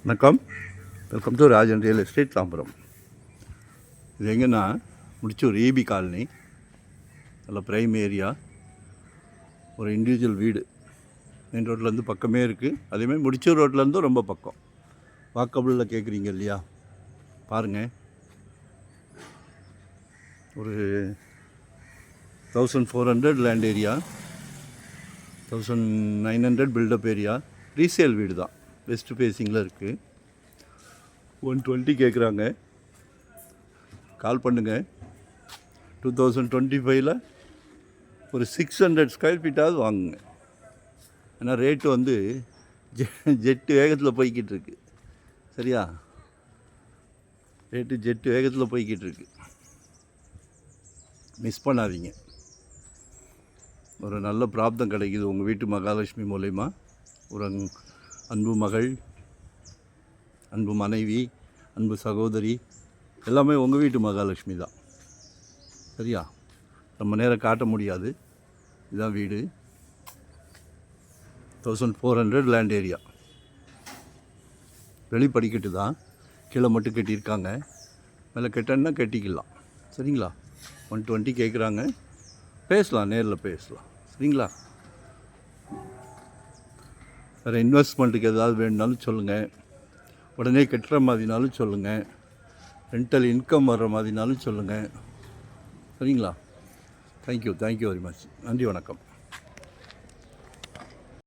வணக்கம். Welcome to Rajan real estate Tambaram. இது எங்கன்னா முடிச்சூர் ஈபி காலனி, நல்ல ப்ரைம் ஏரியா, ஒரு இண்டிவிஜுவல் வீடு மெயின் ரோட்லேருந்து பக்கமே இருக்குது. அதேமாதிரி முடிச்சூர் ரோட்லேருந்தும் ரொம்ப பக்கம். வாக்கபிளில் கேட்குறீங்க இல்லையா, பாருங்கள். ஒரு 1400 land area, 1900 build up area, resale வீடு தான். வெஸ்ட் ஃபேஸிங்கில் இருக்குது. 120 கேட்குறாங்க. கால் பண்ணுங்கள். 2025 ஒரு 600 ஸ்கொயர் ஃபீட்டாவது வாங்குங்க. ஏன்னா ரேட்டு வந்து ஜெட்டு வேகத்தில் போய்கிட்டு இருக்கு. சரியா, ரேட்டு ஜெட்டு வேகத்தில் போய்கிட்டு இருக்கு. மிஸ் பண்ணாதீங்க. ஒரு நல்ல பிராப்தம் கிடைக்குது உங்கள் வீட்டு மகாலட்சுமி மூலயமா. ஒரு அன்பு மகள், அன்பு மனைவி, அன்பு சகோதரி, எல்லாமே உங்கள் வீட்டு மகாலட்சுமி தான். சரியா, ரொம்ப நேரம் காட்ட முடியாது. இதுதான் வீடு. 1400 லேண்ட் ஏரியா. வெளிப்படிக்கட்டு தான், கீழே மட்டும் கட்டியிருக்காங்க. மேலே கட்டணுன்னா கட்டிக்கலாம். சரிங்களா. 120 கேட்குறாங்க. பேசலாம், நேரில் பேசலாம். சரிங்களா. வேறு இன்வெஸ்ட்மெண்ட்டுக்கு ஏதாவது வேணுனாலும் சொல்லுங்கள். உடனே கட்டுற மாதிரினாலும் சொல்லுங்கள். ரெண்டல் இன்கம் வர்ற மாதிரினாலும் சொல்லுங்கள். சரிங்களா. Thank you very much. நன்றி, வணக்கம்.